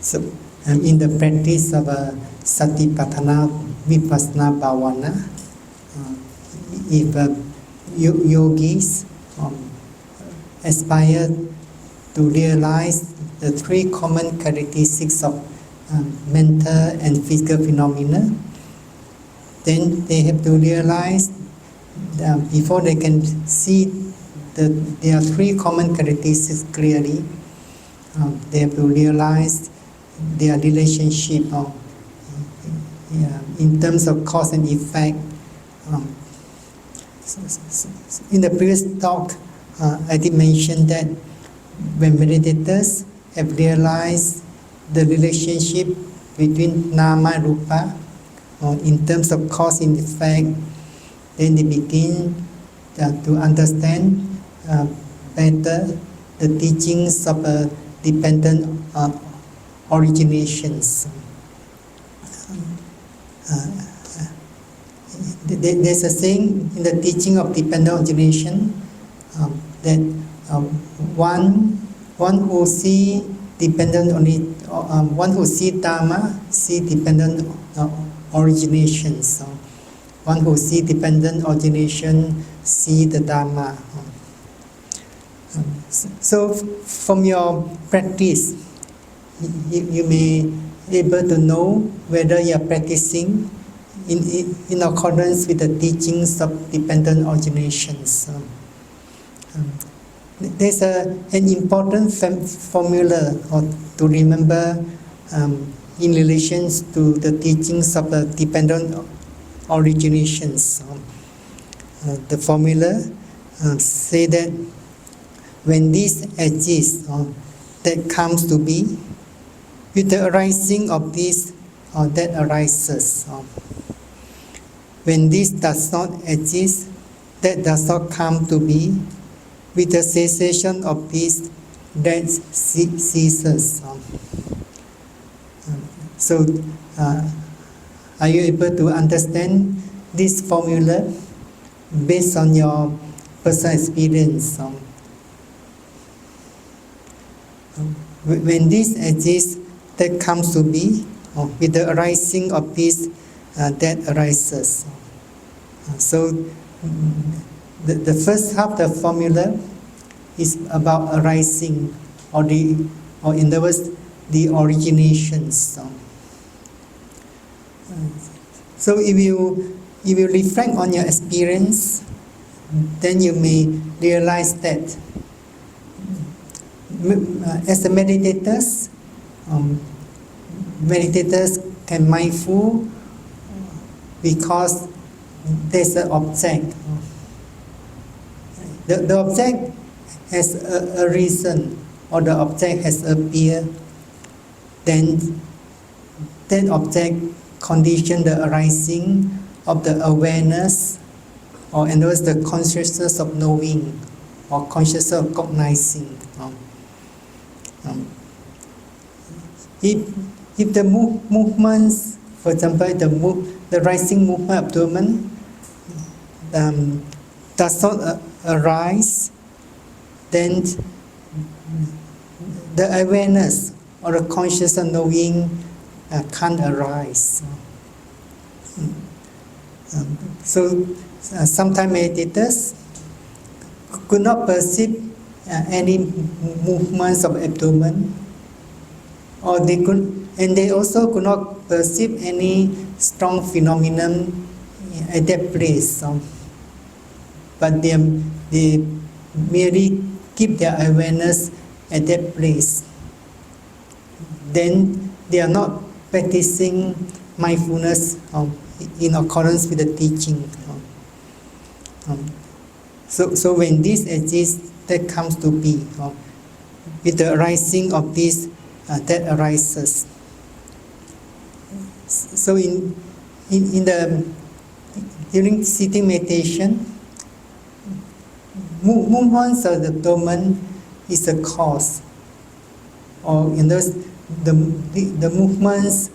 So, in the practice of Satipatthana, Vipassana, Bhavana, if yogis aspire to realize the three common characteristics of mental and physical phenomena, then they have to realize before they can see that there are three common characteristics clearly, they have to realize their relationship in terms of cause and effect. In the previous talk, I did mention that when meditators have realized the relationship between Nama and Rupa in terms of cause and effect, then they begin to understand better the teachings of dependent originations. There's a saying in the teaching of dependent origination that one who see dependent one who see Dhamma see dependent originations. One who see dependent origination see the Dhamma. So from your practice, you may be able to know whether you are practicing in accordance with the teachings of dependent originations. There's an important formula to remember in relation to the teachings of the dependent originations. The formula say that when this exists, that comes to be, with the arising of this, that arises. When this does not exist, that does not come to be, with the cessation of this, that ceases. So, are you able to understand this formula based on your personal experience? When this exists, that comes to be, with the arising of this, that arises. So, the first half of the formula is about arising, or in other words, the originations. So if you reflect on your experience, then you may realize that as a meditators can mindful because there's an object. The object has a reason, or the object has appeared, then that object condition the arising of the awareness, or in other words, the consciousness of knowing, or consciousness of cognizing. If the movements, for example, the rising movement abdomen does not arise, then the awareness or the consciousness of knowing can't arise. So sometimes meditators could not perceive any movements of abdomen, or they also could not perceive any strong phenomenon at that place. But they merely keep their awareness at that place. Then they are not practicing mindfulness in accordance with the teaching. So when this exists, that comes to be. With the arising of this, that arises. So during sitting meditation, movements of the abdomen is a cause, or in those the movements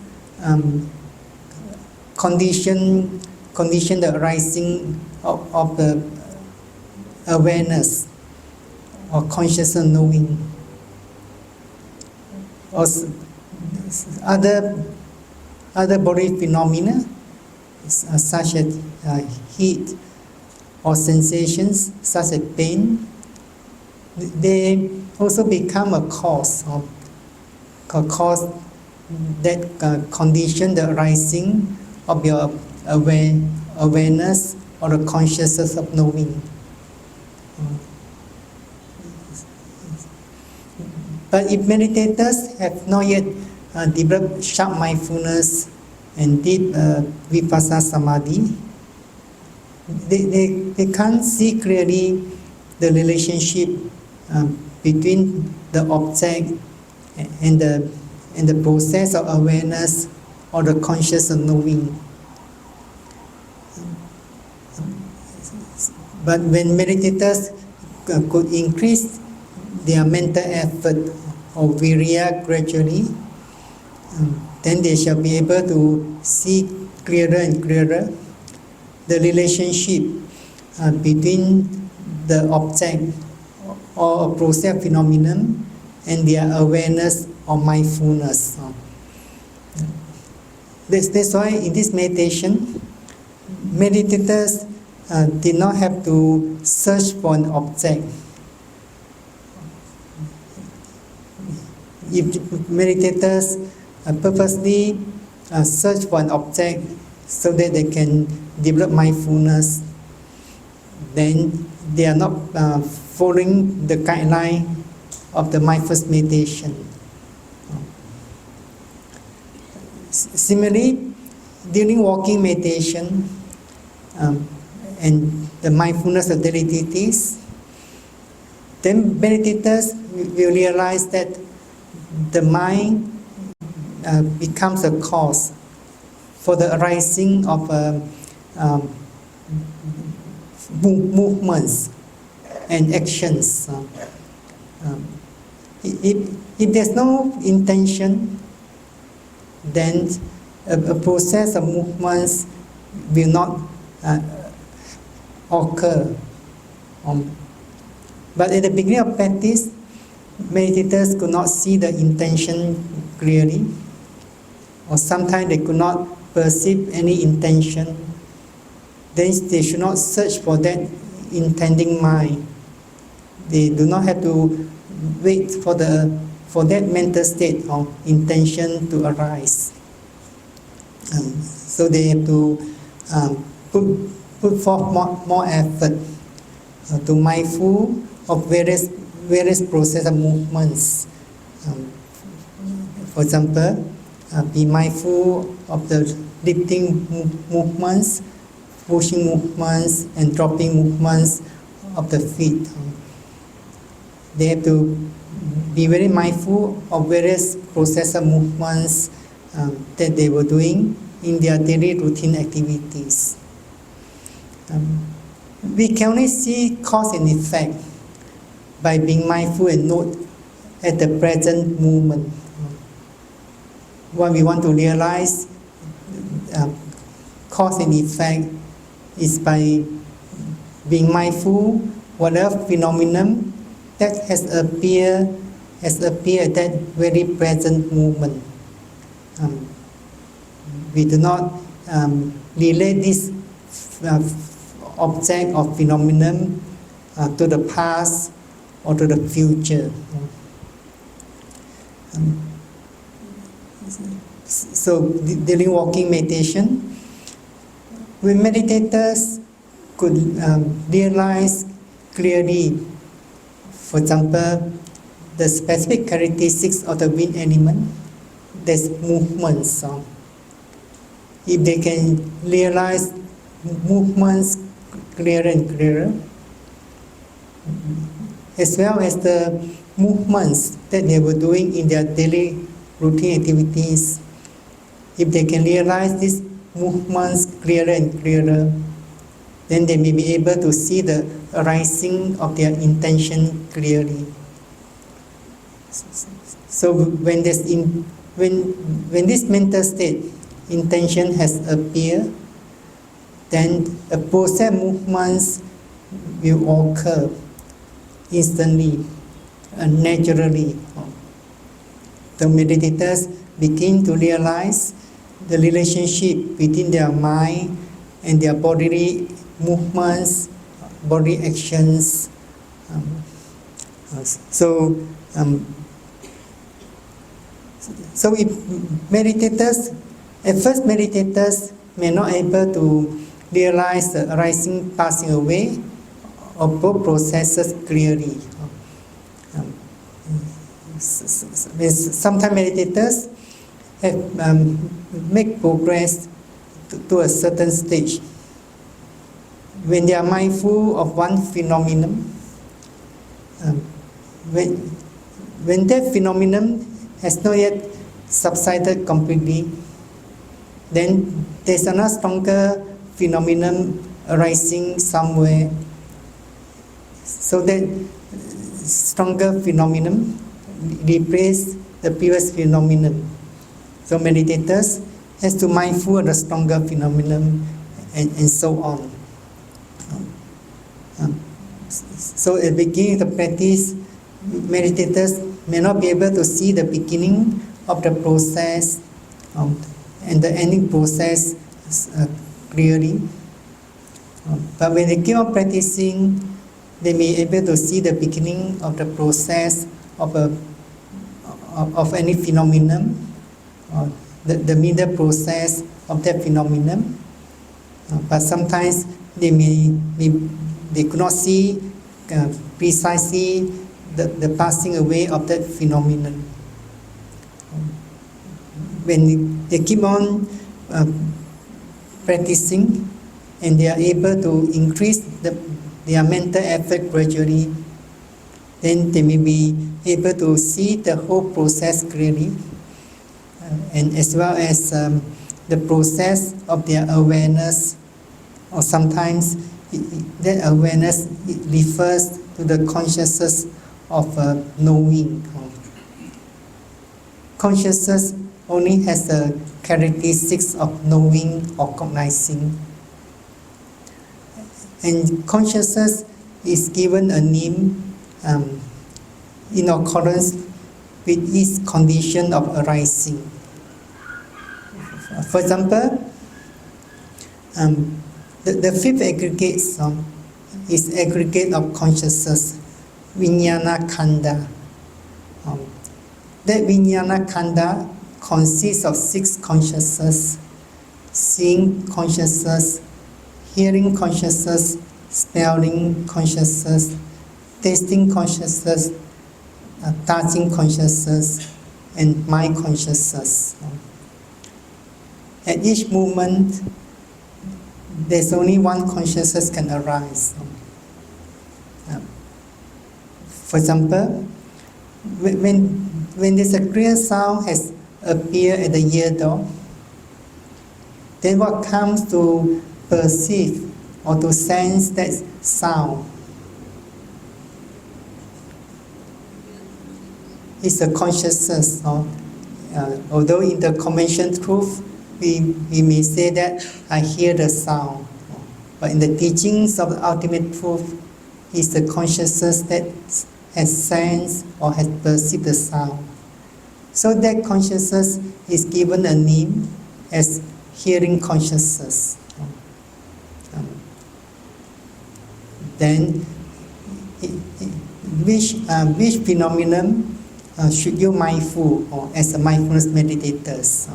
condition the arising of the awareness or conscious knowing. Or Other body phenomena such as heat or sensations such as pain, they also become a cause that condition the arising of your awareness or the consciousness of knowing. But if meditators have not yet developed sharp mindfulness and deep Vipassana samadhi, they can't see clearly the relationship between the object and the process of awareness or the conscious of knowing. But when meditators could increase their mental effort or virya gradually, then they shall be able to see clearer and clearer the relationship between the object or a process phenomenon and their awareness or mindfulness. That's why in this meditation, meditators did not have to search for an object. If meditators purposely search for an object so that they can develop mindfulness, then they are not following the guideline of the mindfulness meditation. Similarly, during walking meditation and the mindfulness of daily duties, then meditators will realize that the mind becomes a cause for the arising of movements and actions. If there's no intention, then a process of movements will not occur. But at the beginning of practice, meditators could not see the intention clearly, or sometimes they could not perceive any intention. Then they should not search for that intending mind. They do not have to wait for that mental state of intention to arise. So they have to put forth more effort to mindful of various process of movements. For example, be mindful of the lifting movements, pushing movements, and dropping movements of the feet. They have to be very mindful of various process of movements that they were doing in their daily routine activities. We can only see cause and effect by being mindful and note at the present moment. What we want to realize, cause and effect, is by being mindful whatever phenomenon that has appeared at that very present moment. We do not relate this object or phenomenon to the past or to the future. So during walking meditation, when meditators could realize clearly, for example, the specific characteristics of the wind element, there's movements. If they can realize movements clearer and clearer, as well as the movements that they were doing in their daily routine activities, if they can realize these movements clearer and clearer, then they may be able to see the arising of their intention clearly. So when this mental state, intention has appeared, then a process movements will occur instantly and naturally. The meditators begin to realize the relationship between their mind and their bodily movements, body actions. So if meditators, at first meditators may not able to realize the arising, passing away of both processes clearly. Sometimes meditators have make progress to a certain stage. When they are mindful of one phenomenon, when that phenomenon has not yet subsided completely, then there's another stronger phenomenon arising somewhere. So that stronger phenomenon replace the previous phenomenon. So meditators has to mindful of the stronger phenomenon and so on. So at the beginning of the practice, meditators may not be able to see the beginning of the process and the ending process clearly. But when they keep on practicing, they may be able to see the beginning of the process of any phenomenon, or the middle process of that phenomenon. But sometimes they could not see precisely the passing away of that phenomenon. When they keep on practicing and they are able to increase their mental effort gradually, then they may be able to see the whole process clearly, and as well as the process of their awareness, or sometimes that awareness refers to the consciousness of knowing. Consciousness only has the characteristics of knowing or cognizing. And consciousness is given a name in accordance with its condition of arising. For example, the fifth aggregate is aggregate of consciousness, Vijnana Khanda. That Vijnana Khanda consists of 6 consciousnesses: seeing consciousness, hearing consciousness, smelling consciousness, tasting consciousness, touching consciousness, and mind consciousness. At each movement, there's only one consciousness can arise. For example, when there's a clear sound has appeared at the ear door, then what comes to perceive or to sense that sound is a consciousness. Although in the convention truth, we may say that I hear the sound, but in the teachings of the ultimate truth, is the consciousness that has sensed or has perceived the sound. So that consciousness is given a name as hearing consciousness. Then, which phenomenon should you mindful or as a mindfulness meditators?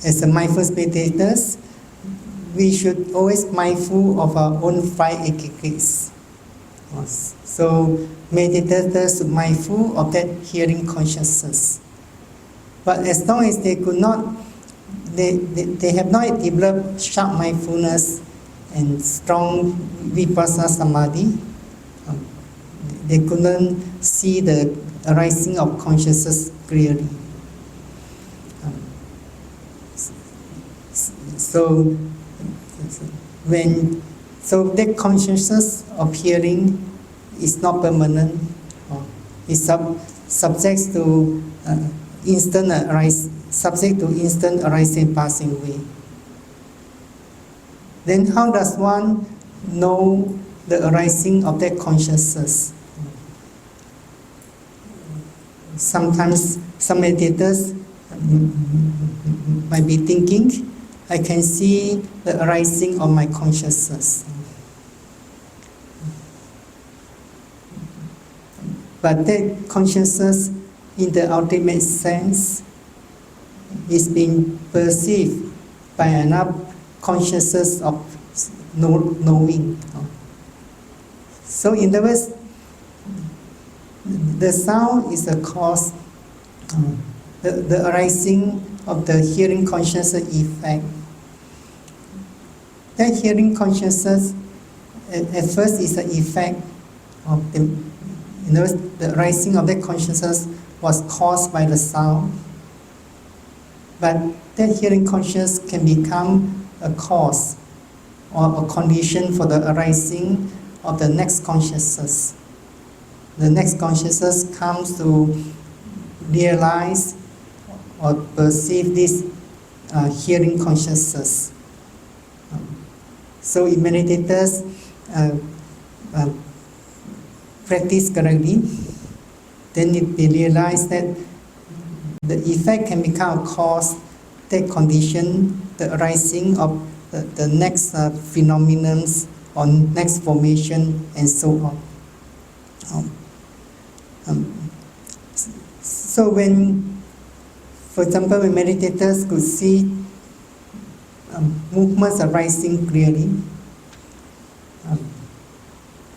As a mindfulness meditators, we should always mindful of our own 5 aggregates. So meditators should mindful of that hearing consciousness. But as long as they could not, they have not developed sharp mindfulness and strong Vipassana samadhi, they couldn't see the arising of consciousness clearly. So that consciousness of hearing is not permanent. It's subject to instant arising and passing away. Then how does one know the arising of that consciousness? Sometimes some meditators might be thinking, I can see the arising of my consciousness. But that consciousness, in the ultimate sense, is being perceived by enough consciousness of knowing. So in other words, the sound is a cause, the arising of the hearing consciousness effect. That hearing consciousness at first is an effect of the arising of that consciousness was caused by the sound. But that hearing consciousness can become a cause or a condition for the arising of the next consciousness. The next consciousness comes to realize or perceive this hearing consciousness. So if meditators practice correctly, then they realize that the effect can become a cause that condition the arising of the next phenomenon or next formation and so on. So when, for example, when meditators could see movements arising clearly,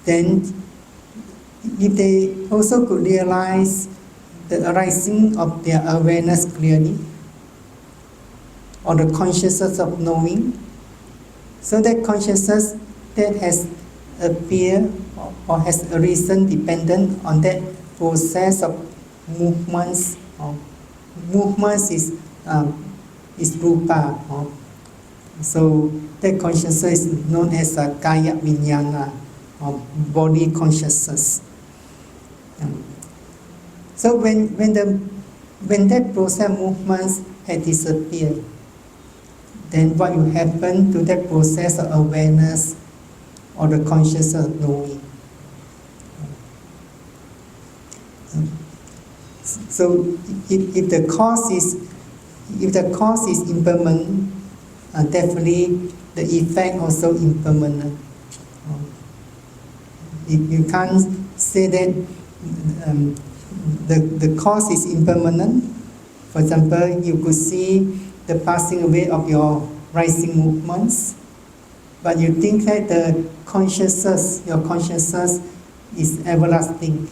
then if they also could realize the arising of their awareness clearly, or the consciousness of knowing, so that consciousness that has appeared or has arisen dependent on that process of movements. Movements is rupa. So that consciousness is known as kaya vijnana, or body consciousness. So when that process of movements had disappeared, then what will happen to that process of awareness or the consciousness of knowing? So if the cause is impermanent, definitely the effect also impermanent. You can't say that the cause is impermanent. For example, you could see the passing away of your rising movements, but you think that the consciousness, your consciousness, is everlasting.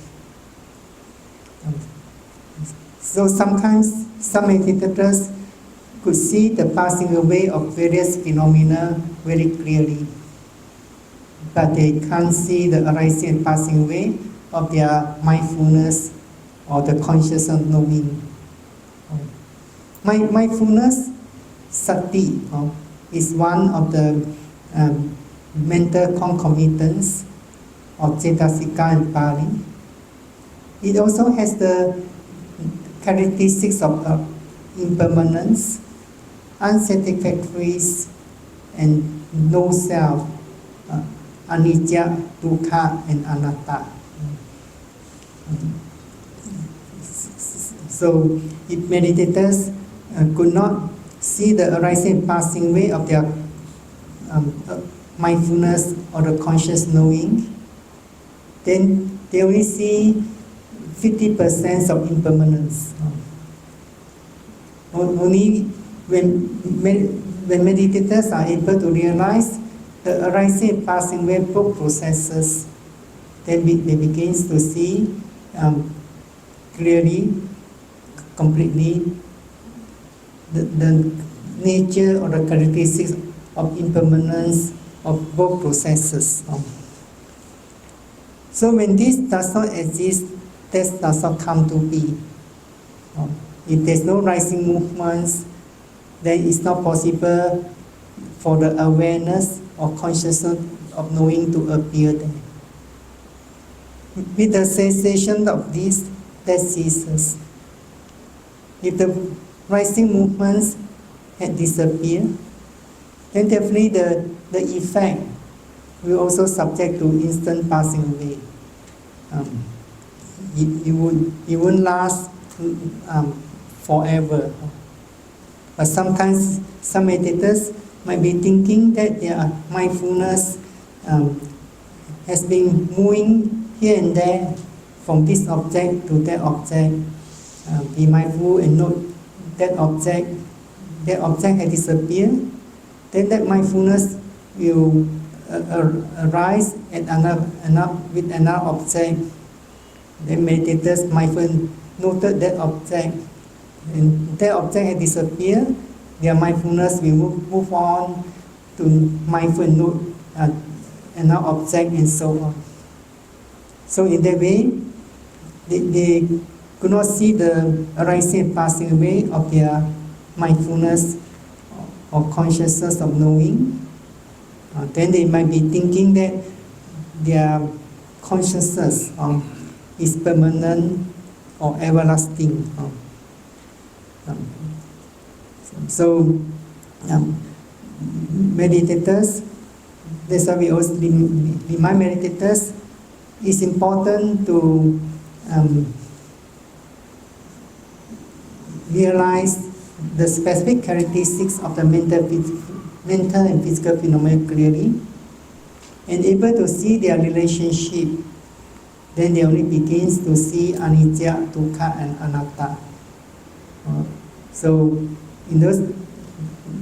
So sometimes some meditators could see the passing away of various phenomena very clearly, but they can't see the arising and passing away of their mindfulness or the consciousness of knowing. Mindfulness, sati, is one of the mental concomitants of cetasika and pali. It also has the characteristics of impermanence, unsatisfactoriness, and no self, anicca, dukkha, and anatta. So if meditators could not see the arising and passing away of their mindfulness or the conscious knowing, then they only see 50% of impermanence. Only when meditators are able to realize the arising and passing away of both processes, then they begin to see clearly, completely, the nature or the characteristics of impermanence of both processes. So when this does not exist, that does not come to be. If there's no rising movements, then it's not possible for the awareness or consciousness of knowing to appear there. With the cessation of this, that ceases. If the rising movements had disappeared, then definitely the effect will also subject to instant passing away. It won't last forever. But sometimes some meditators might be thinking that their mindfulness has been moving here and there from this object to that object. Be mindful and note that object has disappeared. Then that mindfulness will arise at with another object. The meditators mindful noted that object, and that object has disappeared. Their mindfulness will move on to mindful note another object, and so on. So in that way, they could not see the arising and passing away of their mindfulness or consciousness of knowing. Then they might be thinking that their consciousness is permanent or everlasting. So meditators, that's why we always remind meditators, it's important to realize the specific characteristics of the mental and physical phenomena clearly, and able to see their relationship. Then they only begins to see anicca, dukkha, and anatta. So, in those,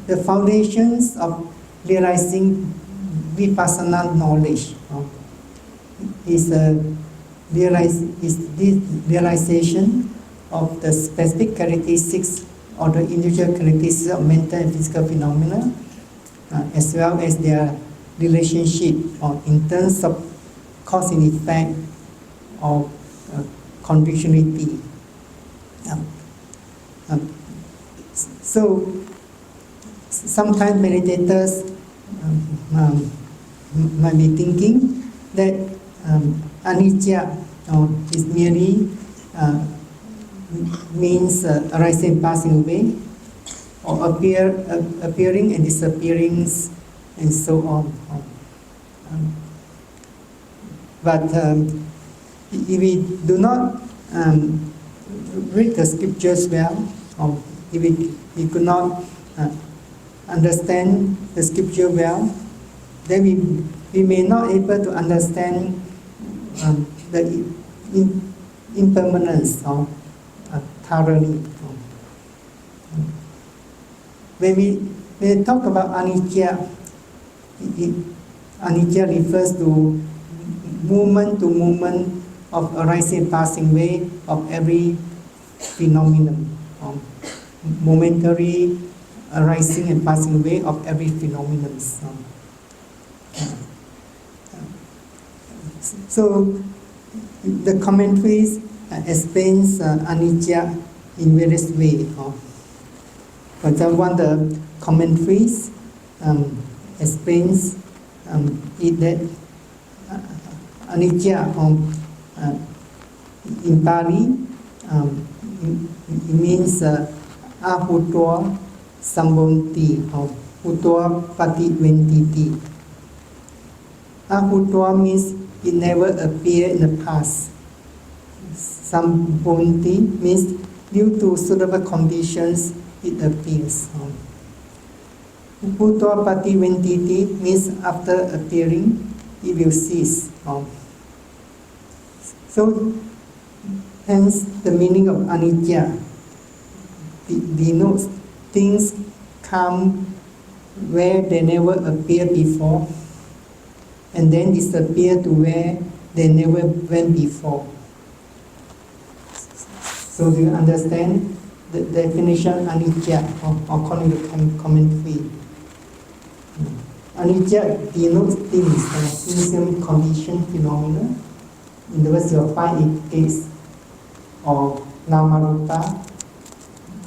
the foundations of realizing Vipassana knowledge is this realization of the specific characteristics or the individual characteristics of mental and physical phenomena, as well as their relationship in terms of cause and effect or conditionality. So sometimes meditators might be thinking that anicca is merely means arising and passing away, or appearing and disappearing, and so on. But if we do not read the scriptures well, or if we could not understand the scripture well, then we may not able to understand the impermanence thoroughly. When we talk about anicca, anicca refers to movement of arising and passing away of every phenomenon, momentary arising and passing away of every phenomenon. So the commentaries explains anicca in various ways. For example, one of the commentaries explains it that anicca in Pali it means ahutwa sambonti or hutwa pativentiti. Ahutwa means it never appeared in the past. Sambonti means due to suitable conditions it appears. Hutwa pativentiti means after appearing it will cease. So hence the meaning of anicca denotes things come where they never appeared before, and then disappear to where they never went before. So do you understand the definition of anicca according to commentary? Anicca denotes things, initially conditioned phenomena. In the words you'll find it is or Nama and Rupa,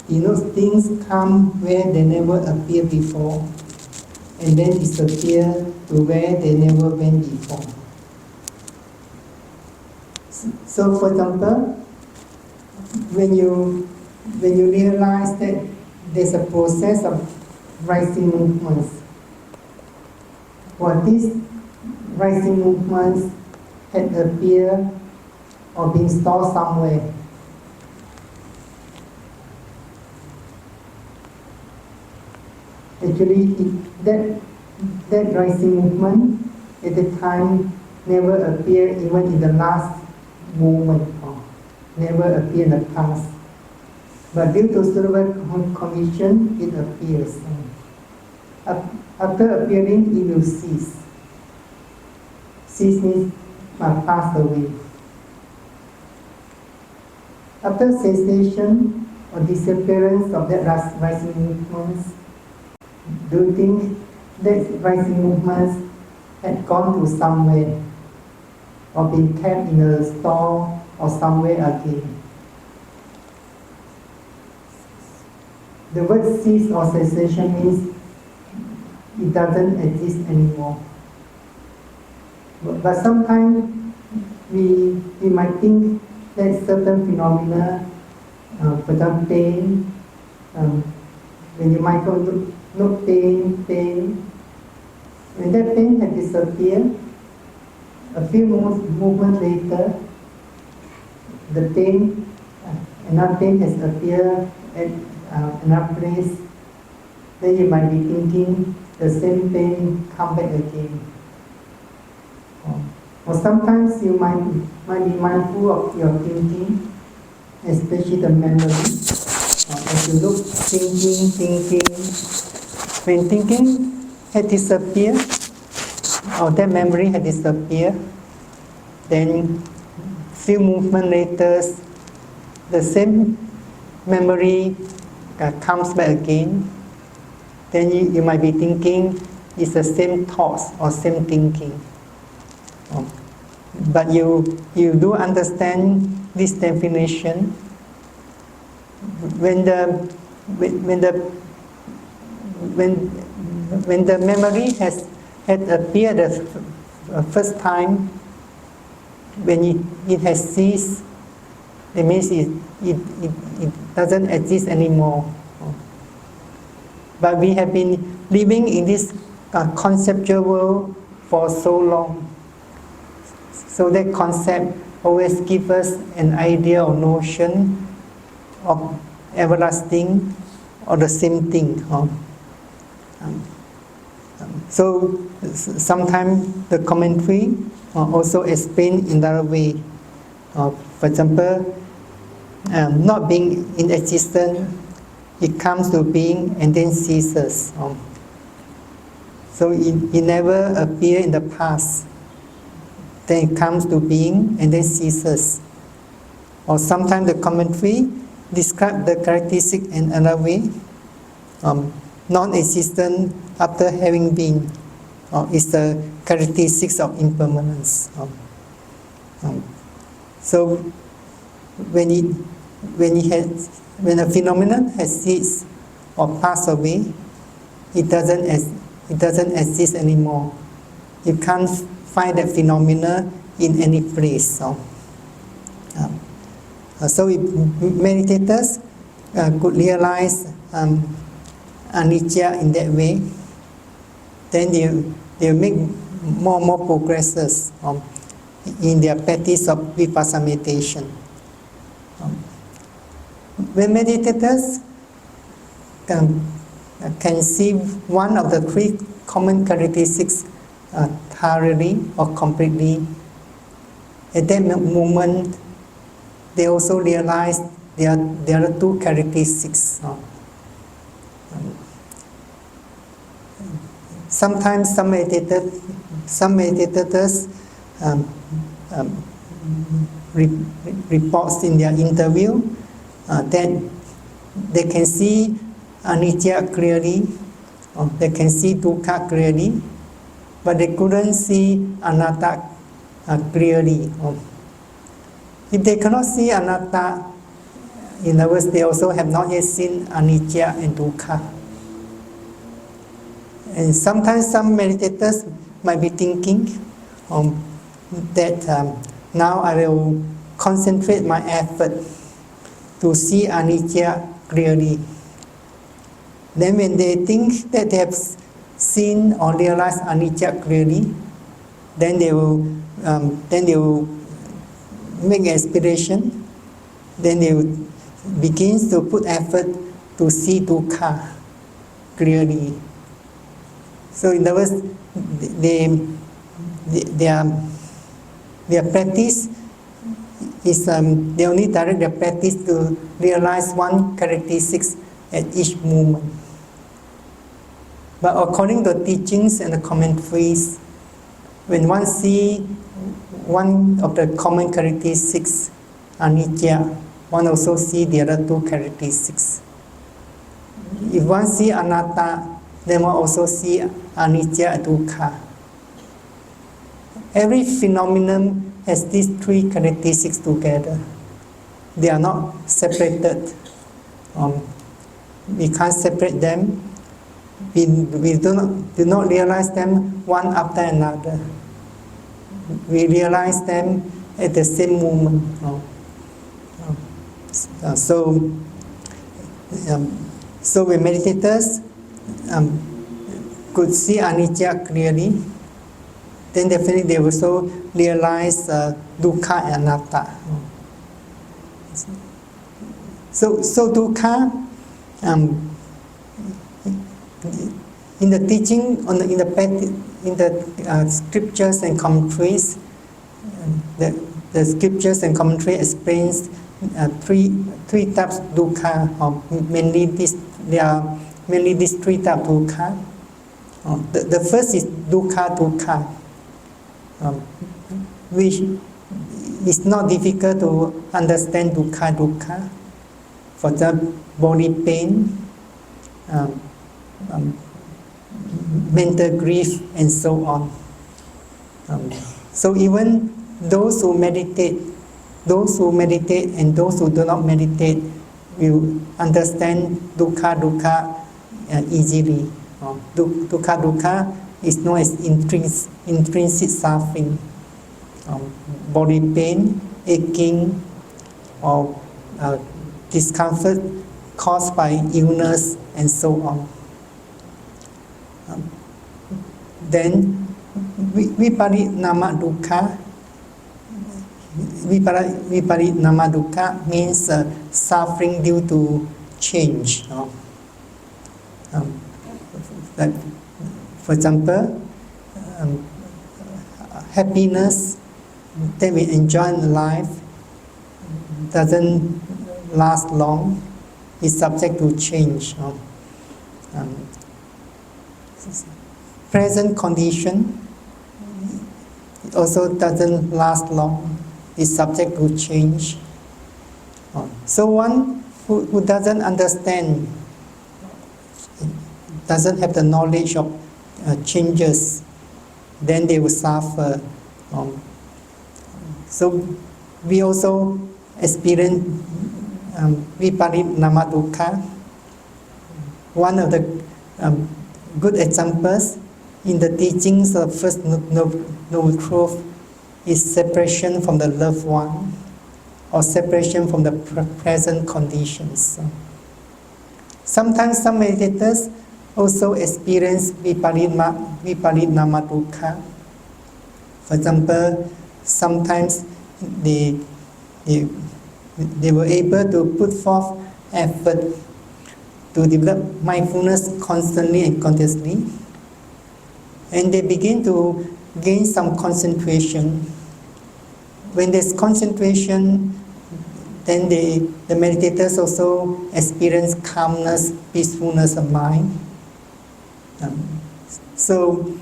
denotes things come where they never appeared before, and then disappear to where they never went before. So, for example, when you realize that there's a process of rising movements, or these rising movements had appeared or been stored somewhere, Actually, that rising movement at the time never appeared even in the last moment, or never appeared in the past. But due to suitable condition, it appears. After appearing, it will cease. Cease means pass away. After cessation or disappearance of that rising movements, do you think that rising movements had gone to somewhere or been kept in a store or somewhere again? The word cease or cessation means it doesn't exist anymore. But sometimes we might think that certain phenomena, for example pain, when you might look pain, when that pain had disappeared, a few movements later, the pain, another pain has appeared at another place, then you might be thinking the same pain come back again. Or sometimes you might be mindful of your thinking, especially the memory. As you look, thinking, when thinking had disappeared, or that memory had disappeared, then few movements later, the same memory comes back again. Then you might be thinking it's the same thoughts or same thinking. But you do understand this definition. When the memory had appeared the first time, when it has ceased, it means it doesn't exist anymore. But we have been living in this conceptual world for so long. So that concept always gives us an idea or notion of everlasting or the same thing. So sometimes the commentary also explain in another way. For example, not being in existence, it comes to being and then ceases. So it never appeared in the past. Then it comes to being and then ceases. Or sometimes the commentary describe the characteristic in another way. Non-existent after having been is the characteristics of impermanence. So when a phenomenon has ceased or passed away, it doesn't exist anymore. You can't find that phenomena in any place. So if meditators could realize anicca in that way, then they'll make more and more progresses in their practice of Vipassana meditation. When meditators can see one of the three common characteristics thoroughly or completely, at that moment they also realize there are two characteristics. Sometimes some meditators reports in their interview that they can see anicca clearly, or they can see dukkha clearly, but they couldn't see anatta clearly. If they cannot see anatta, in other words, they also have not yet seen anicca and dukkha. And sometimes some meditators might be thinking that now I will concentrate my effort to see anicca clearly. Then when they think that they have seen or realized anicca clearly, then they will make aspiration. Then they will begin to put effort to see dukkha clearly. So in other words, their practice is they only direct their practice to realize one characteristic at each moment. But according to the teachings and the commentaries, when one see one of the common characteristics, anicca, one also see the other two characteristics. If one see anatta, then one also see anicca and dukkha. Every phenomenon has these three characteristics together. They are not separated. We can't separate them. We do not realize them one after another. We realize them at the same moment. So when meditators could see anicca clearly, then definitely they also realize dukkha and anatta. So dukkha, in the teaching, in the scriptures and commentaries, the scriptures and commentary explains three types of dukkha. There are mainly these three types of dukkha. The first is dukkha, which is not difficult to understand. Dukkha, for example, body pain, mental grief, and so on. So even those who meditate and those who do not meditate will understand dukkha easily. Dukkha is known as intrinsic suffering, body pain, aching, or discomfort caused by illness, and so on. Then viparinama dukkha means suffering due to change. Like, for example, happiness that we enjoy in life doesn't last long. It's subject to change. Present condition also doesn't last long. It's subject to change. So one who doesn't understand, doesn't have the knowledge of changes, then they will suffer. So we also experience viparinama dukkha. One of the good examples in the teachings of First Noble Truth is separation from the loved one, or separation from the present conditions. Sometimes some meditators also experience viparinama dukkha. For example, sometimes they were able to put forth effort to develop mindfulness constantly and continuously, and they begin to gain some concentration. When there's concentration, then the meditators also experience calmness, peacefulness of mind. So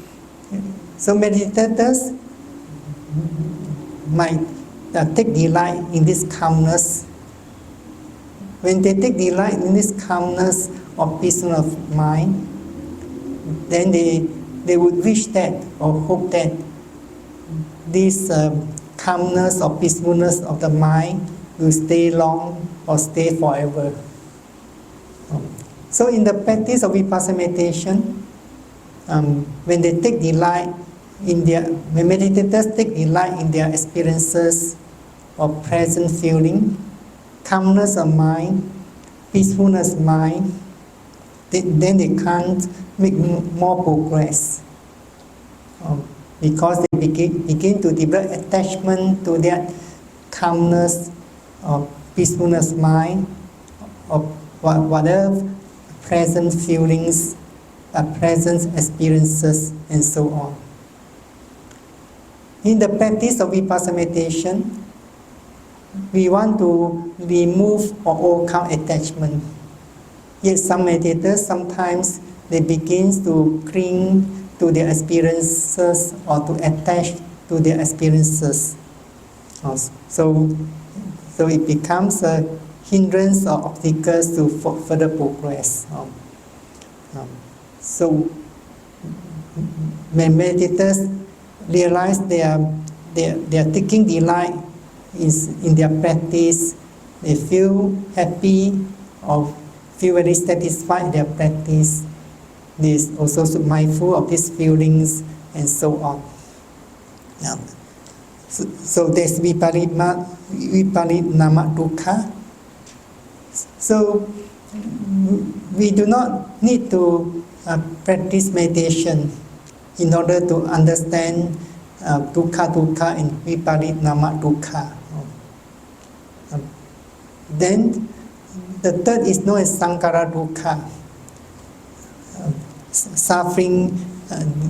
meditators might take delight in this calmness. When they take delight in this calmness or peacefulness of mind, then they would wish that or hope that this calmness or peacefulness of the mind will stay long or stay forever. So in the practice of Vipassana meditation, when they take delight when meditators take delight in their experiences of present feeling, calmness of mind, peacefulness of mind, then they can't make more progress. Because they begin to develop attachment to that calmness or peacefulness mind, or whatever present feelings present experiences, and so on. In the practice of Vipassana meditation, we want to remove or overcome attachment. Yet some meditators, sometimes they begin to cling to their experiences or to attach to their experiences. So it becomes a hindrance or obstacles to further progress. So when meditators realize they are taking delight in their practice, they feel happy or feel very satisfied in their practice. They also mindful of these feelings and so on. So there's viparinama dukkha. So we do not need to practice meditation in order to understand dukkha and viparinama dukkha. Then the third is known as sankhara dukkha, suffering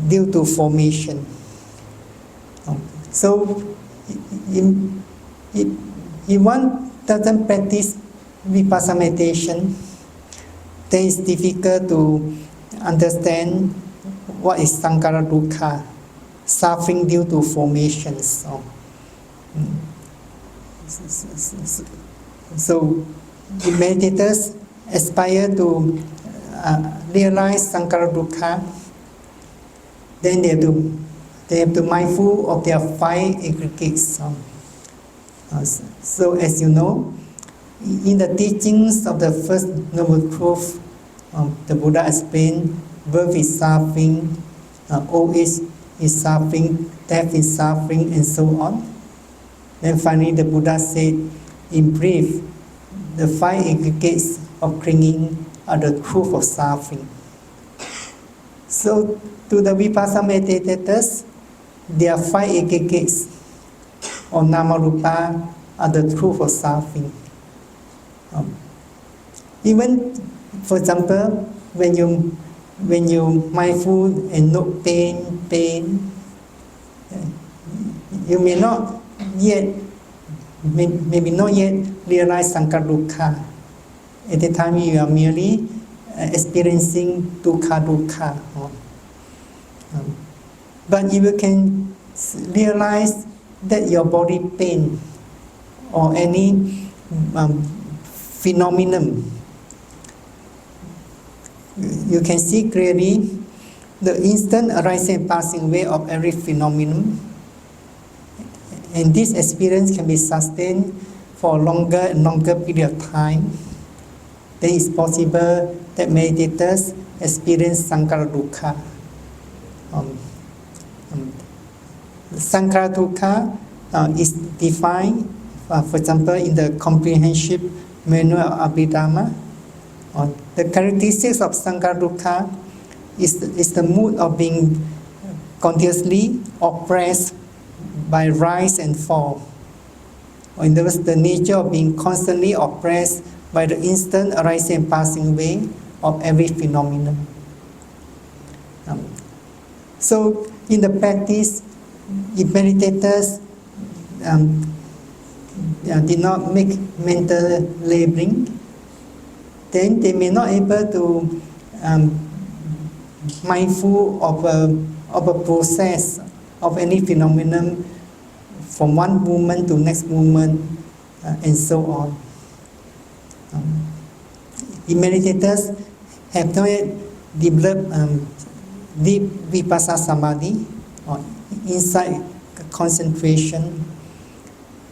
due to formation. So if one doesn't practice Vipassana meditation, then it's difficult to understand what is sankhara dukkha, suffering due to formations. So the meditators aspire to realize sankhara dukkha, then they have to mindful of their 5 aggregates. So as you know, in the teachings of the first noble truth, the Buddha explained birth is suffering, old age is suffering, death is suffering, and so on. Then finally the Buddha said, in brief, the 5 aggregates of clinging are the truth of suffering. So to the Vipassana meditators, there are 5 aggregates or Nama Rupa are the truth of suffering. Even, for example, when you mindful and note pain, you may not yet, maybe not yet realize sankhara dukkha. At the time you are merely experiencing dukkha. But if you can realize that your body pain or any phenomenon, you can see clearly the instant arising and passing away of every phenomenon, and this experience can be sustained for a longer and longer period of time. Then it's possible that meditators experience sankhara dukkha. Sankhara dukkha is defined, for example, in the comprehensive manual of Abhidhamma. The characteristics of sankhara dukkha is the mood of being continuously oppressed by rise and fall. Or in other words, the nature of being constantly oppressed by the instant arising and passing away of every phenomenon. So in the practice, if meditators did not make mental labeling, then they may not able to mindful of a process of any phenomenon from one moment to next moment, and so on. The meditators have not yet developed deep vipassana samadhi or insight concentration.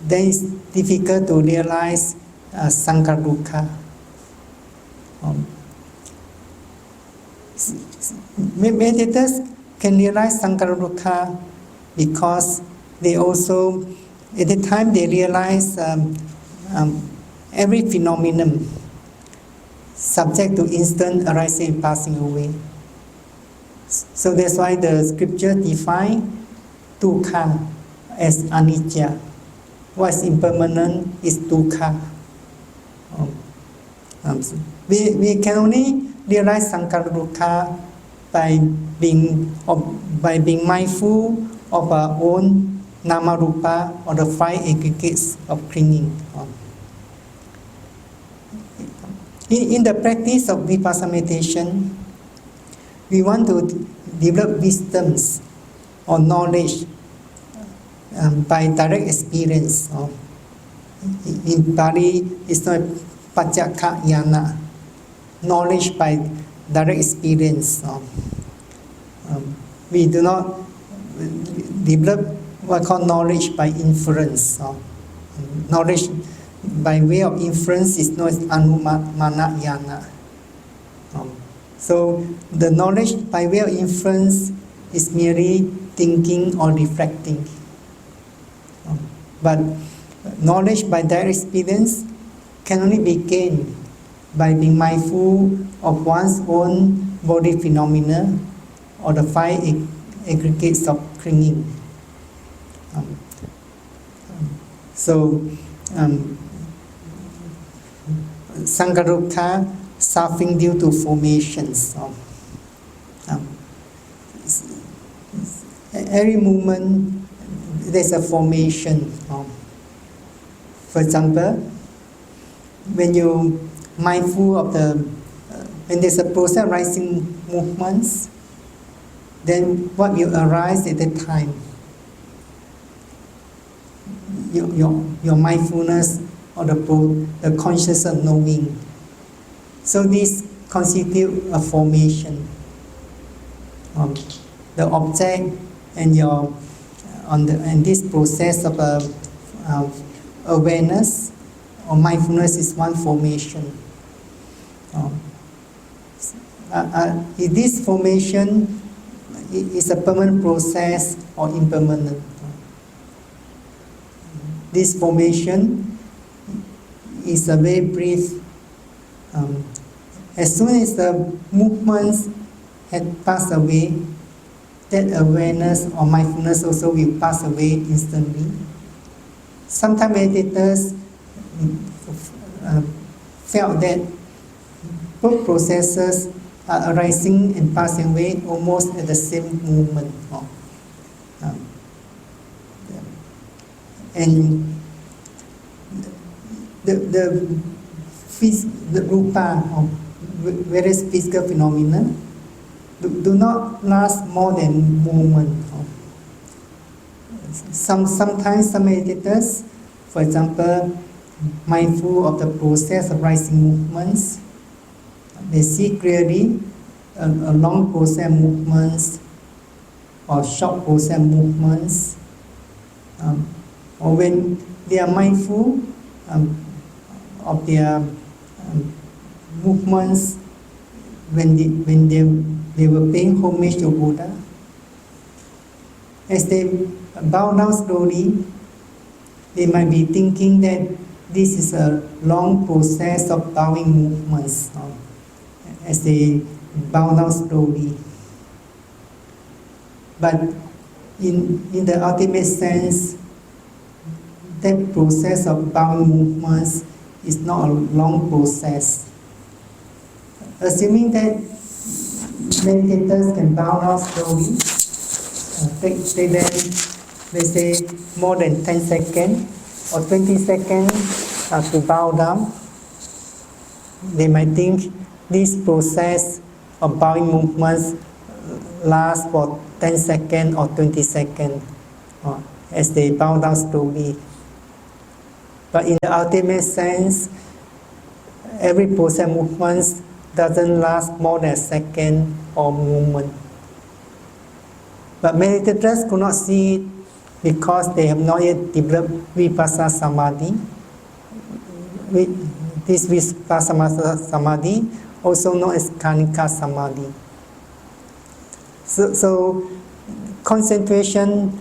Then it's difficult to realize sankhara dukkha. Meditators can realize sankhara dukkha because they also, at the time they realize every phenomenon subject to instant arising and passing away. So that's why the scripture define dukkha as anicca. What is impermanent is dukkha. We can only realize sankhara dukkha by being mindful of our own Nama Rupa, or the five aggregates of clinging. In the practice of Vipassana meditation, we want to develop wisdoms or knowledge by direct experience. In Pali, it's not Paccaka Yana, knowledge by direct experience. We do not develop what we call knowledge by inference. Knowledge by way of inference is known as Anumana Yana. So the knowledge by way of inference is merely thinking or reflecting. But knowledge by direct experience can only be gained by being mindful of one's own body phenomena, or the five aggregates of clinging. Sangaruka, suffering due to formations. Every moment there's a formation. For example, when you mindful of when there's a process rising movements, then what will arise at that time? Your mindfulness, or the conscious of knowing. So this constitute a formation. The object and this process of awareness or mindfulness is one formation. This formation is a permanent process or impermanent. This formation is a very brief. As soon as the movements had passed away, that awareness or mindfulness also will pass away instantly. Sometimes meditators felt that both processes are arising and passing away almost at the same moment. And the rupa, or various physical phenomena, do not last more than a moment. Sometimes some meditators, for example, mindful of the process of rising movements, they see clearly a long process movements or short process movements, or when they are mindful of their movements when they were paying homage to Buddha. As they bow down slowly, they might be thinking that this is a long process of bowing movements as they bow down slowly. But in the ultimate sense, that process of bowing movements is not a long process. Assuming that meditators can bow down slowly, take them, let's say, more than 10 seconds or 20 seconds to bow down, they might think this process of bowing movements lasts for 10 seconds or 20 seconds as they bow down slowly. But in the ultimate sense, every process movement doesn't last more than a second or moment. But meditators could not see it because they have not yet developed Vipassana Samadhi. This Vipassana Samadhi, also known as Khanika Samadhi. So concentration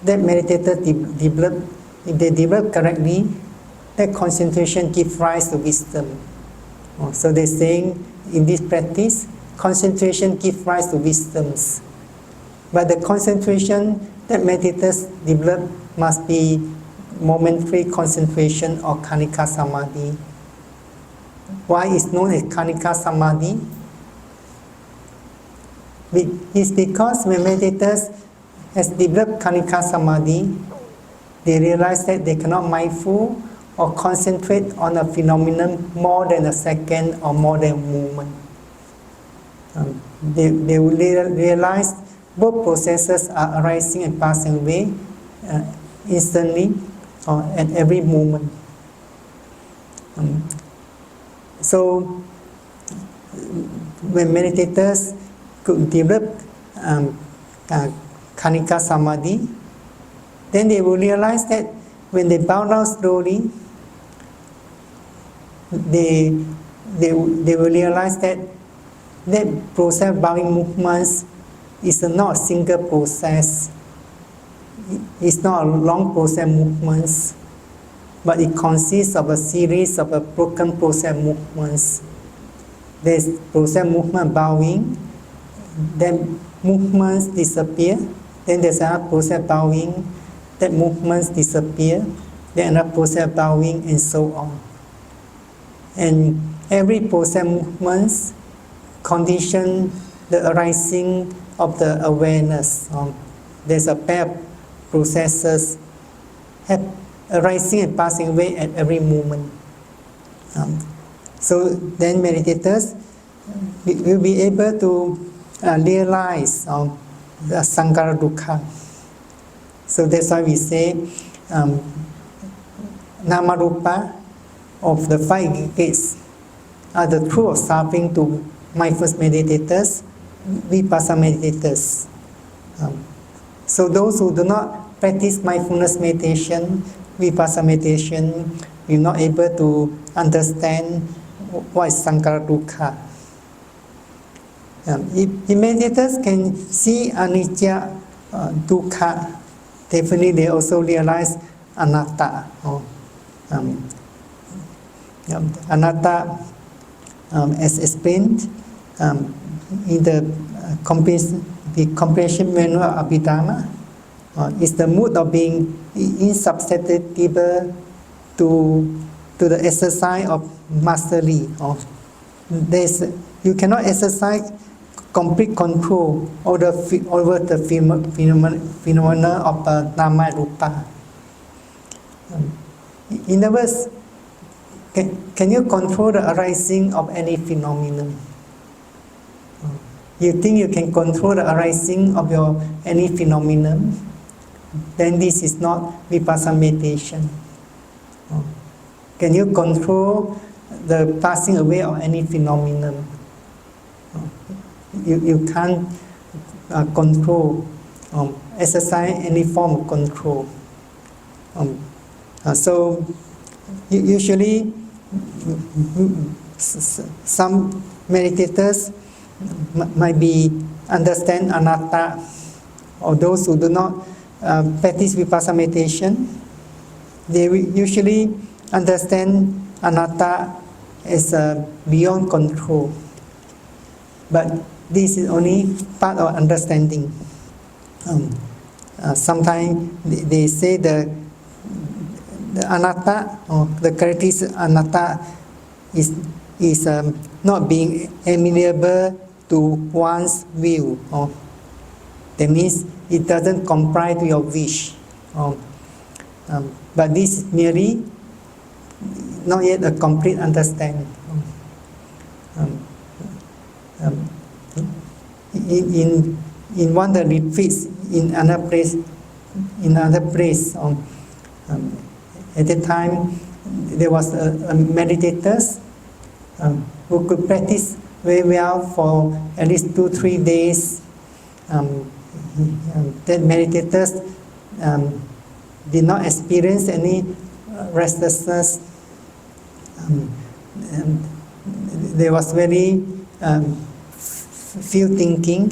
that meditators develop, if they develop correctly, that concentration gives rise to wisdom. So they're saying in this practice, concentration gives rise to wisdoms. But the concentration that meditators develop must be momentary concentration or Khanika Samadhi. Why is known as Khanika Samadhi? It's because when meditators has developed Kanika Samadhi, they realize that they cannot mindful or concentrate on a phenomenon more than a second or more than a moment. They will realize both processes are arising and passing away instantly or at every moment. So when meditators could develop Kanika Samadhi, then they will realize that when they bow down slowly, they will realize that process of bowing movements is not a single process. It's not a long process movements, but it consists of a series of a broken process movements. There's process movement bowing, then movements disappear, then there's another process bowing, that movements disappear, then another process bowing, and so on. And every process movements condition the arising of the awareness. There's a pair of processes arising and passing away at every moment. So then meditators will be able to realize the Sankhara Dukkha. So that's why we say Nama Rupa of the five gates are the true suffering to mindfulness meditators, Vipassana meditators. So those who do not practice mindfulness meditation, Vipassana meditation, will not able to understand what is Sankhara Dukkha. If meditators can see anicca, dukkha, definitely they also realize anatta. Anatta, as explained in the comprehension manual of Abhidhamma, is the mood of being insubstitutable to the exercise of mastery. You cannot exercise complete control over the phenomena of Nama and Rupa. In other words, can you control the arising of any phenomenon? You think you can control the arising of any phenomenon? Then this is not Vipassana meditation. Can you control the passing away of any phenomenon? You can't control, exercise any form of control. So usually some meditators might be understand anatta, or those who do not practice Vipassana meditation, they usually understand anatta as beyond control. But this is only part of understanding. Sometimes they say the anatta, or the characteristic anatta, is not being amenable to one's will. That means it doesn't comply to your wish. But this is merely not yet a complete understanding. In one of the retreats in another place, at that time there was a meditators who could practice very well for at least 2-3 days. That meditators did not experience any restlessness. There was very few thinking,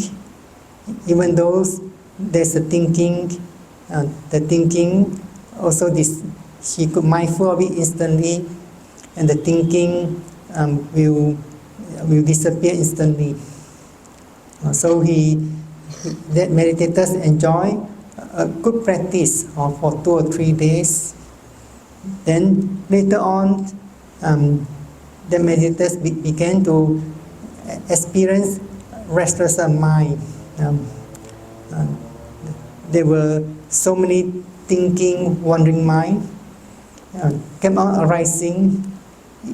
even though there's a thinking, the thinking also she could mindful of it instantly, and the thinking will disappear instantly. So that meditators enjoy a good practice for 2 or 3 days. Then later on, the meditators began to experience restless mind. There were so many thinking, wandering mind kept on arising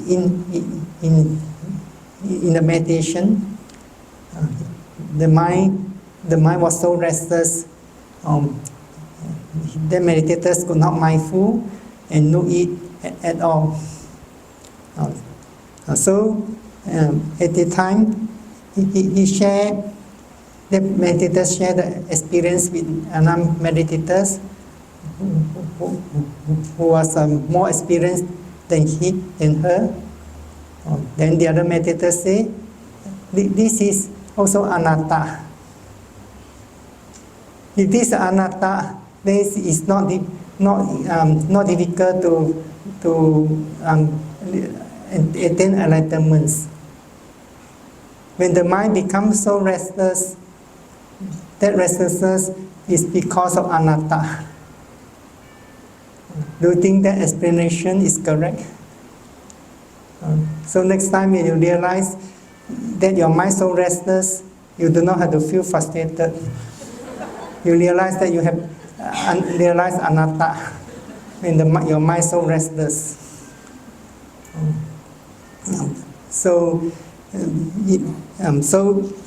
in the meditation. The mind was so restless. The meditators could not mindful and know it at all. So at the time, he shared, the meditators shared the experience with another meditators who was more experienced than he and her. Then the other meditators say, this is also anatta. If this is anatta, this is not difficult to attain enlightenment. When the mind becomes so restless, that restlessness is because of anatta. Do you think that explanation is correct? So next time when you realize that your mind is so restless, you do not have to feel frustrated. You realize that you have realized anatta when your mind is so restless. So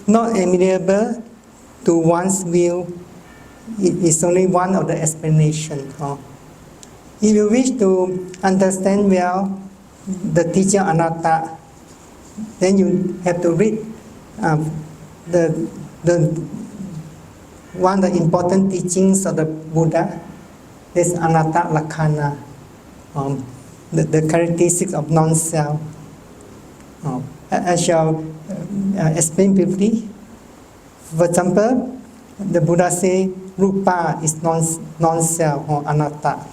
not amenable to one's view is only one of the explanations. If you wish to understand well the teaching anatta, then you have to read one of the important teachings of the Buddha. Is anatta lakkhana, the characteristics of non-self. I shall explain briefly. For example, the Buddha say rupa is non-self or anatta.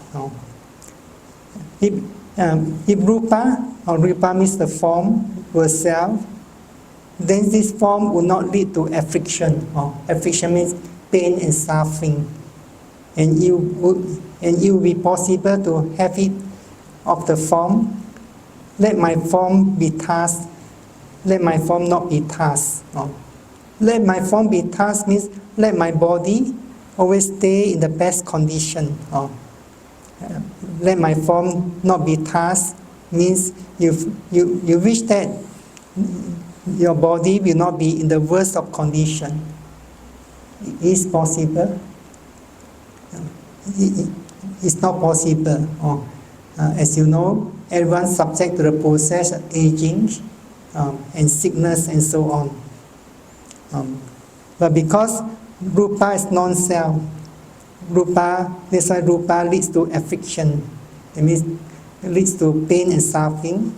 If rupa or rupa means the form were self, then this form will not lead to affliction. Affliction means pain and suffering, and it will be possible to have it of the form. Let my form be tasked. Let my form not be tasked. Let my form be tasked means let my body always stay in the best condition. Let my form not be tasked means you wish that your body will not be in the worst of condition. It is possible. It's not possible. As you know, everyone is subject to the process of aging and sickness and so on. But because rupa is non-self, that's why rupa leads to affliction. It means it leads to pain and suffering.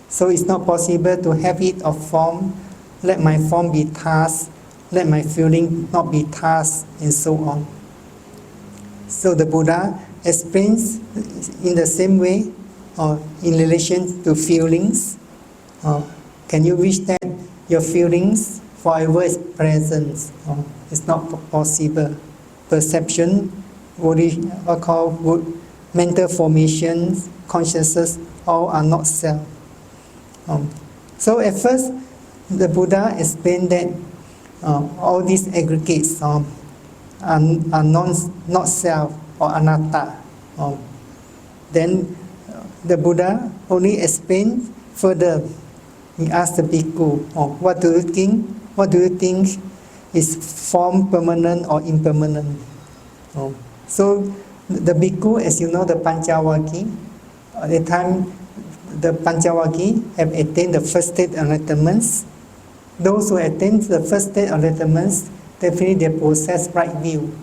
So it's not possible to have it of form. Let my form be tasked. Let my feeling not be tasked, and so on. So the Buddha explains in the same way, in relation to feelings. Can you wish that your feelings forever is present? It's not possible. Perception, what we call mental formations, consciousness, all are not self. So at first, the Buddha explained that all these aggregates are not self or anatta. Then the Buddha only explained further. He asked the bhikkhu, what do you think? What do you think is form permanent or impermanent? So the bhikkhu, as you know, the Panchavaki, at the time the Panchavaki have attained the first state enlightenments. Those who attain the first state enlightenments, definitely they possess right view.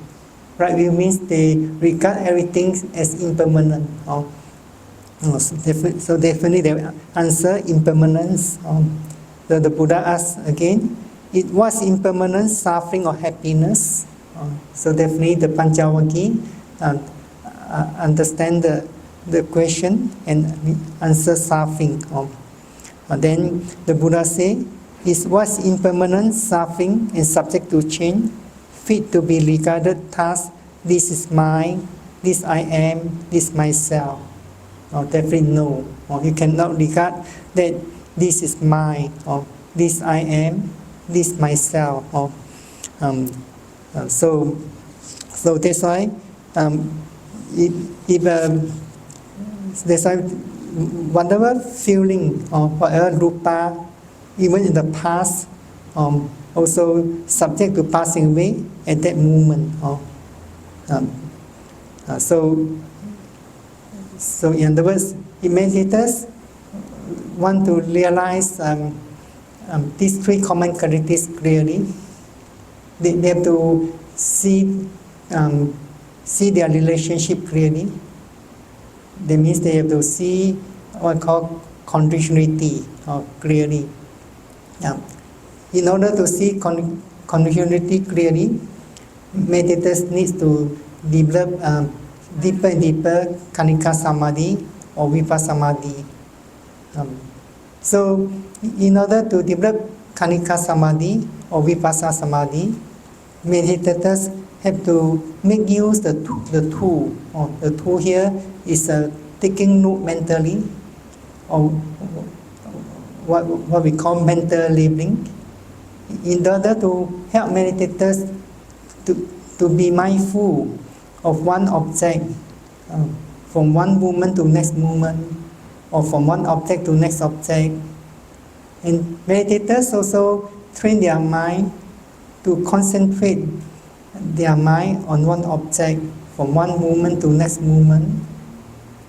Right view means they regard everything as impermanent. So definitely they answer impermanence. The Buddha asked again, it was impermanent, suffering or happiness? So definitely the Panchavaki understand the question and answer suffering. Then the Buddha say, it was impermanent, suffering and subject to change, fit to be regarded thus, this is mine, this I am, this myself. Definitely no. You cannot regard that this is mine, or this I am, this myself. So that's why that's why whatever feeling or whatever rupa, even in the past, also subject to passing away at that moment. So in other words, meditators want to realize these three common qualities clearly. They have to see their relationship clearly. That means they have to see what we call conditionality clearly. In order to see conditionality clearly, meditators need to develop deeper and deeper Kanika Samadhi or Vipassana Samadhi. So, in order to develop Kanika Samadhi or Vipassana Samadhi, meditators have to make use the tool. The tool here is taking note mentally, or what we call mental labeling, in order to help meditators to be mindful of one object from one moment to next moment, or from one object to next object. And meditators also train their mind to concentrate their mind on one object from one moment to next moment.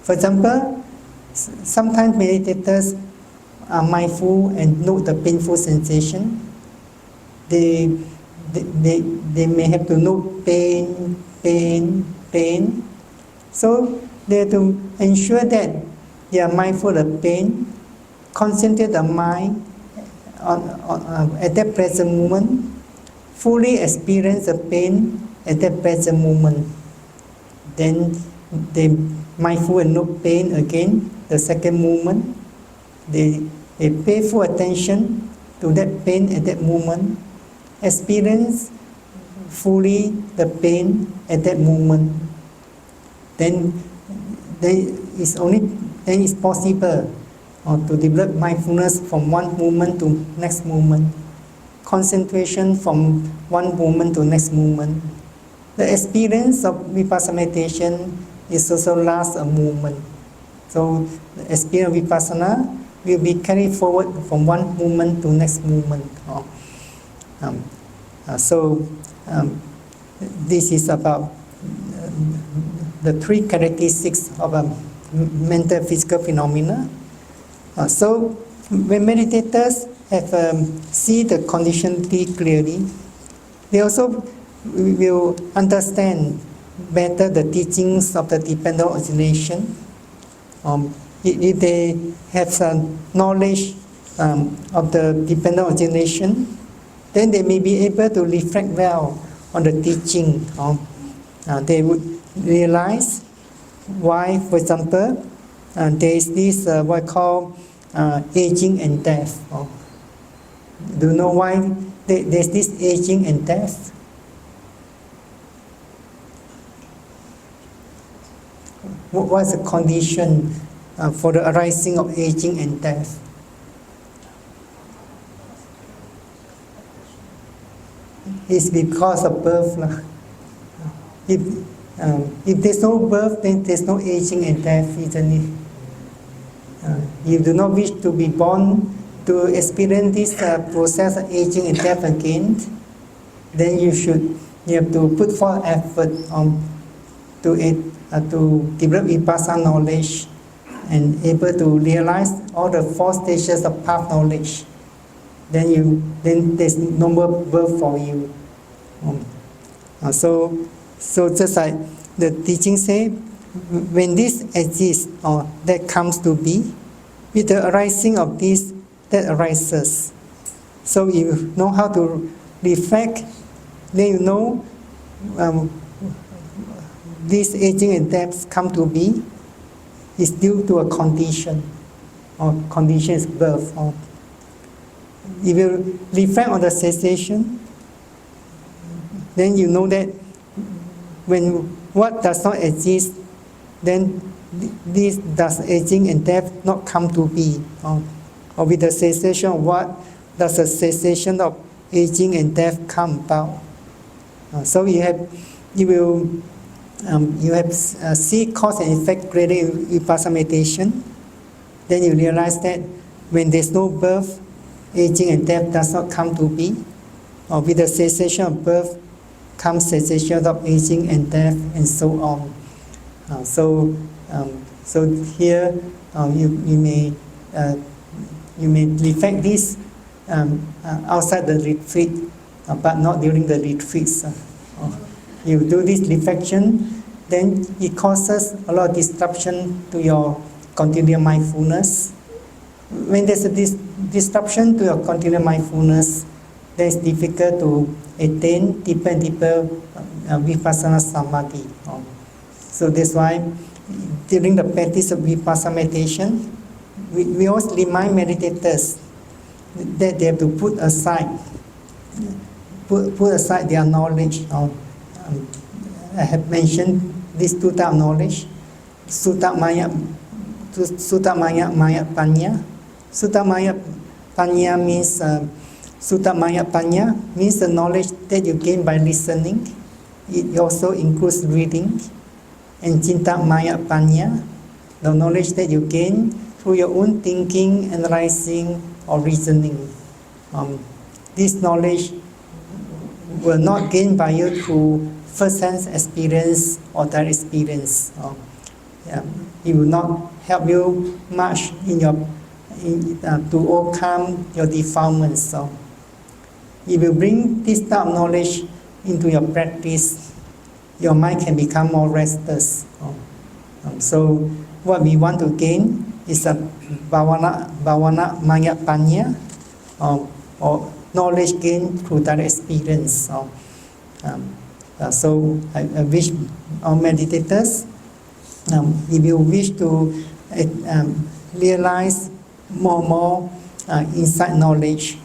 For example, sometimes meditators are mindful and note the painful sensation. They may have to note pain. So they have to ensure that they are mindful of pain, concentrate the mind on at that present moment, fully experience the pain at that present moment. Then they mindful and note pain again, the second moment. They pay full attention to that pain at that moment, experience fully the pain at that moment. Then it's possible to develop mindfulness from one moment to next moment, concentration from one moment to next moment. The experience of Vipassana meditation is also last a moment. So the experience of Vipassana will be carried forward from one moment to next moment. This is about the three characteristics of a mental physical phenomena. So when meditators have see the conditionality clearly, they also will understand better the teachings of the dependent origination. If they have some knowledge of the dependent origination, then they may be able to reflect well on the teaching. They would realize why, for example, there is this what we call aging and death. Do you know why there's this aging and death? What's the condition for the arising of aging and death? It's because of birth. If there's no birth, then there's no aging and death, isn't it? You do not wish to be born to experience this process of aging and death again, then you have to put forth effort to develop Vipassana knowledge and able to realize all the four stages of path knowledge. Then there's no more birth for you. So just like the teaching say, when this exists or that comes to be, with the arising of this, that arises. So if you know how to reflect, then you know this aging and death come to be is due to a condition, or condition is birth. If you reflect on the cessation, then you know that when what does not exist, then this does aging and death not come to be. Or with the cessation of what, does the cessation of aging and death come about. So you have see cause and effect graded Vipassana meditation. Then you realize that when there's no birth, aging and death does not come to be. Or with the cessation of birth comes cessation of aging and death, and so on. So here you may reflect this outside the retreat, but not during the retreats. You do this reflection, then it causes a lot of disruption to your continual mindfulness. When there's a disruption to your continual mindfulness, then it's difficult to attain deeper and deeper Vipassana Samadhi. So that's why during the practice of Vipassana meditation, we always remind meditators that they have to put aside their knowledge. I have mentioned these two types of knowledge: Sutta Maya Panya. Sutta Maya Panya means Sutta Maya Panya means the knowledge that you gain by listening. It also includes reading. And Cinta Maya Panya, the knowledge that you gain through your own thinking, analyzing, or reasoning. This knowledge will not gain by you through first-hand experience or direct experience. It will not help you much to overcome your defilements. If you bring this type of knowledge into your practice, your mind can become more restless. So what we want to gain is a Bhavana Maya Panya, or knowledge gained through direct experience. So I wish our meditators, if you wish to realize more insight knowledge,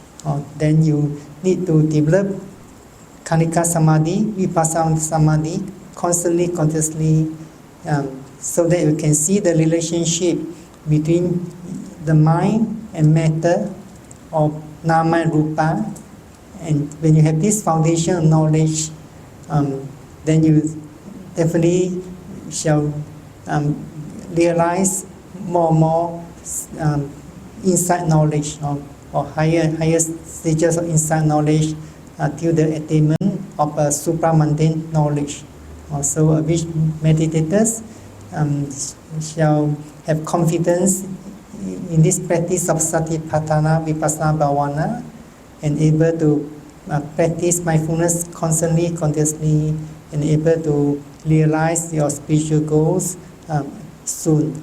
then you need to develop Khanika Samadhi, Vipassana Samadhi, constantly, continuously, so that you can see the relationship between the mind and matter of Nama and Rupa. And when you have this foundation of knowledge, then you definitely shall realize more insight knowledge, or higher stages of insight knowledge till the attainment of supramundane knowledge. So which meditators shall have confidence in this practice of Satipatthana Vipassana Bhavana, and able to practice mindfulness constantly, continuously, and able to realize your spiritual goals soon.